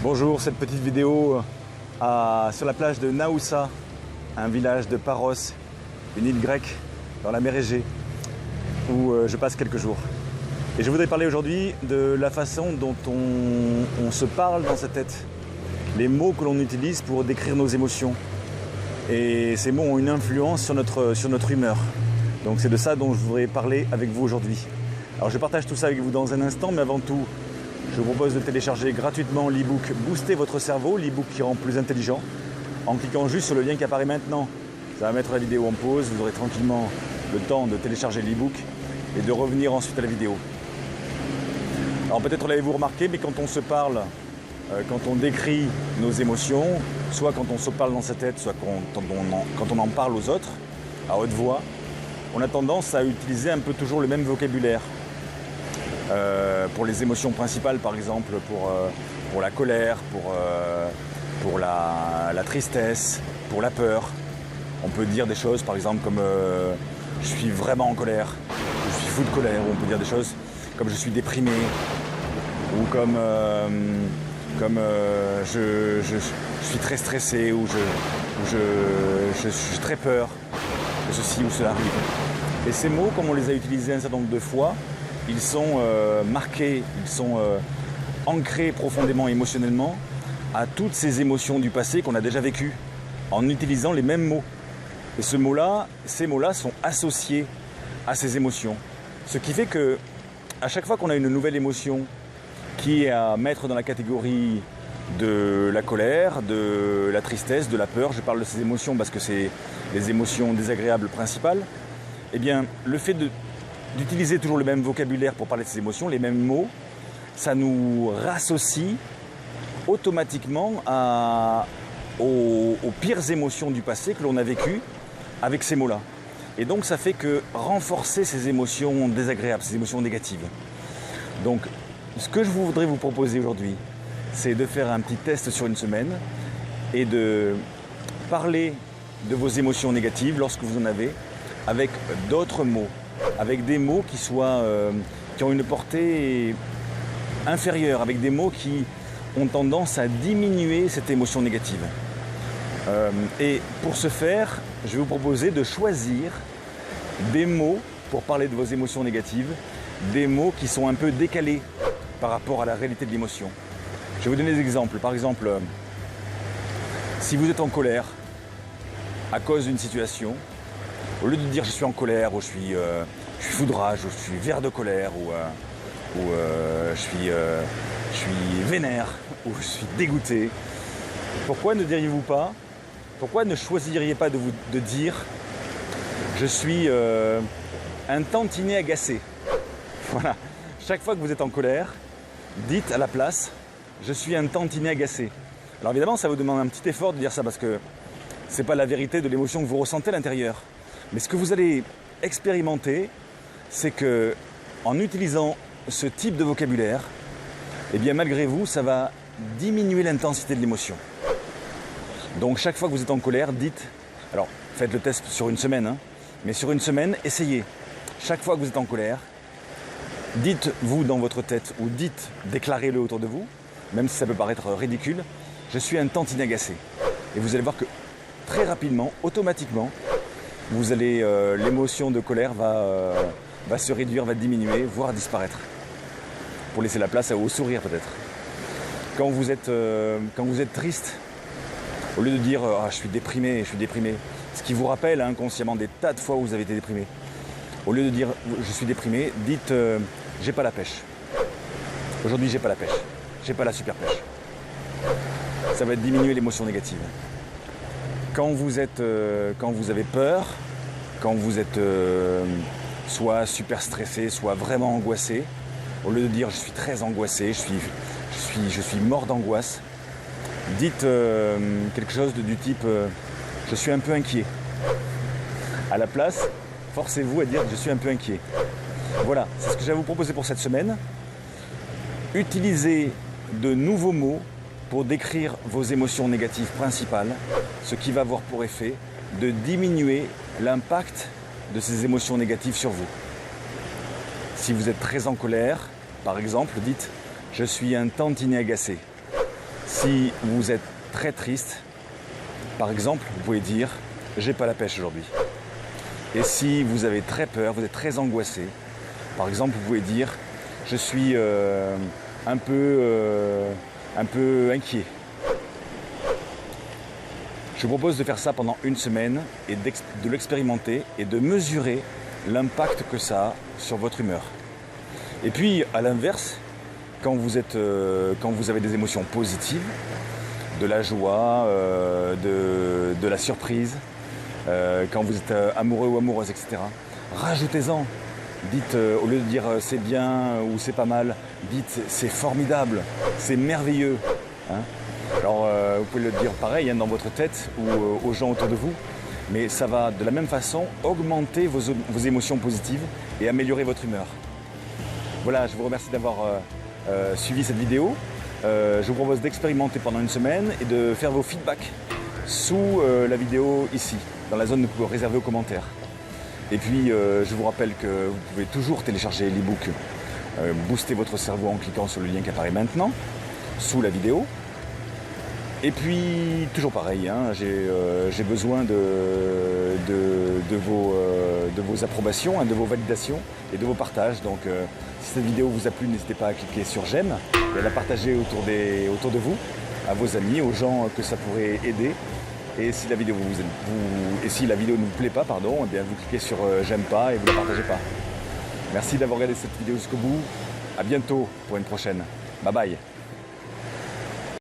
Bonjour, cette petite vidéo sur la plage de Naoussa, un village de Paros, une île grecque dans la mer Égée, où je passe quelques jours. Et je voudrais parler aujourd'hui de la façon dont on se parle dans sa tête, les mots que l'on utilise pour décrire nos émotions. Et ces mots ont une influence sur notre humeur. Donc c'est de ça dont je voudrais parler avec vous aujourd'hui. Alors je partage tout ça avec vous dans un instant, mais avant tout, je vous propose de télécharger gratuitement l'e-book Booster votre cerveau, l'e-book qui rend plus intelligent, en cliquant juste sur le lien qui apparaît maintenant. Ça va mettre la vidéo en pause, vous aurez tranquillement le temps de télécharger l'e-book et de revenir ensuite à la vidéo. Alors peut-être l'avez-vous remarqué, mais quand on se parle, quand on décrit nos émotions, soit quand on se parle dans sa tête, soit quand on en parle aux autres, à haute voix, on a tendance à utiliser un peu toujours le même vocabulaire. Pour les émotions principales, par exemple, pour la colère, pour la tristesse, pour la peur. On peut dire des choses, par exemple, comme je suis vraiment en colère, je suis fou de colère, ou on peut dire des choses comme je suis déprimé, ou comme je suis très stressé, ou je suis très peur que ceci ou cela arrive. Et ces mots, comme on les a utilisés un certain nombre de fois, ils sont marqués, ils sont ancrés profondément émotionnellement à toutes ces émotions du passé qu'on a déjà vécues, en utilisant les mêmes mots. Et ces mots-là sont associés à ces émotions. Ce qui fait que, à chaque fois qu'on a une nouvelle émotion qui est à mettre dans la catégorie de la colère, de la tristesse, de la peur, je parle de ces émotions parce que c'est les émotions désagréables principales, eh bien, le fait d'utiliser toujours le même vocabulaire pour parler de ces émotions, les mêmes mots, ça nous rassocie automatiquement aux pires émotions du passé que l'on a vécues avec ces mots-là. Et donc ça fait que renforcer ces émotions désagréables, ces émotions négatives. Donc ce que je voudrais vous proposer aujourd'hui, c'est de faire un petit test sur une semaine et de parler de vos émotions négatives lorsque vous en avez avec d'autres mots, avec des mots qui ont une portée inférieure, avec des mots qui ont tendance à diminuer cette émotion négative. Et pour ce faire, je vais vous proposer de choisir des mots pour parler de vos émotions négatives, des mots qui sont un peu décalés par rapport à la réalité de l'émotion. Je vais vous donner des exemples. Par exemple, si vous êtes en colère à cause d'une situation, au lieu de dire je suis en colère, ou je suis fou de rage, ou je suis vert de colère, ou je suis vénère, ou je suis dégoûté, pourquoi ne diriez-vous pas, pourquoi ne choisiriez pas de dire je suis un tantinet agacé? Voilà. Chaque fois que vous êtes en colère, dites à la place je suis un tantinet agacé. Alors évidemment, ça vous demande un petit effort de dire ça parce que c'est pas la vérité de l'émotion que vous ressentez à l'intérieur. Mais ce que vous allez expérimenter, c'est que en utilisant ce type de vocabulaire, eh bien malgré vous, ça va diminuer l'intensité de l'émotion. Donc chaque fois que vous êtes en colère, dites, alors faites le test sur une semaine, mais sur une semaine, essayez. Chaque fois que vous êtes en colère, dites-vous dans votre tête, ou déclarez-le autour de vous, même si ça peut paraître ridicule, je suis un tantinet agacé. Et vous allez voir que très rapidement, automatiquement, l'émotion de colère va se réduire, va diminuer, voire disparaître. Pour laisser la place au sourire peut-être. Quand vous êtes triste, au lieu de dire je suis déprimé, ce qui vous rappelle inconsciemment des tas de fois où vous avez été déprimé. Au lieu de dire je suis déprimé, dites j'ai pas la pêche. Aujourd'hui j'ai pas la pêche, j'ai pas la super pêche. Ça va diminuer l'émotion négative. Quand vous avez peur, quand vous êtes soit super stressé, soit vraiment angoissé, au lieu de dire je suis très angoissé, je suis mort d'angoisse, dites quelque chose du type je suis un peu inquiet. À la place, forcez-vous à dire je suis un peu inquiet. Voilà, c'est ce que j'ai à vous proposer pour cette semaine. Utilisez de nouveaux mots pour décrire vos émotions négatives principales, ce qui va avoir pour effet de diminuer l'impact de ces émotions négatives sur vous. Si vous êtes très en colère, par exemple, dites « je suis un tantinet agacé ». Si vous êtes très triste, par exemple, vous pouvez dire « j'ai pas la pêche aujourd'hui ». Et si vous avez très peur, vous êtes très angoissé, par exemple, vous pouvez dire « je suis un peu inquiet ». Je vous propose de faire ça pendant une semaine et de l'expérimenter et de mesurer l'impact que ça a sur votre humeur. Et puis, à l'inverse, quand vous avez des émotions positives, de la joie, de la surprise, quand vous êtes amoureux ou amoureuse, etc., rajoutez-en. Dites, au lieu de dire c'est bien ou c'est pas mal, dites c'est formidable, c'est merveilleux. Hein. Alors, vous pouvez le dire pareil dans votre tête ou aux gens autour de vous, mais ça va de la même façon augmenter vos émotions positives et améliorer votre humeur. Voilà, je vous remercie d'avoir suivi cette vidéo. Je vous propose d'expérimenter pendant une semaine et de faire vos feedbacks sous la vidéo ici, dans la zone réservée aux commentaires. Et puis, je vous rappelle que vous pouvez toujours télécharger l'e-book Booster votre cerveau en cliquant sur le lien qui apparaît maintenant, sous la vidéo. Et puis, toujours pareil, hein, j'ai besoin de vos approbations, hein, de vos validations et de vos partages. Donc, si cette vidéo vous a plu, n'hésitez pas à cliquer sur j'aime et à la partager autour de vous, à vos amis, aux gens que ça pourrait aider. Et si la vidéo ne vous plaît pas, pardon, eh bien vous cliquez sur j'aime pas et vous la partagez pas. Merci d'avoir regardé cette vidéo jusqu'au bout. À bientôt pour une prochaine. Bye bye.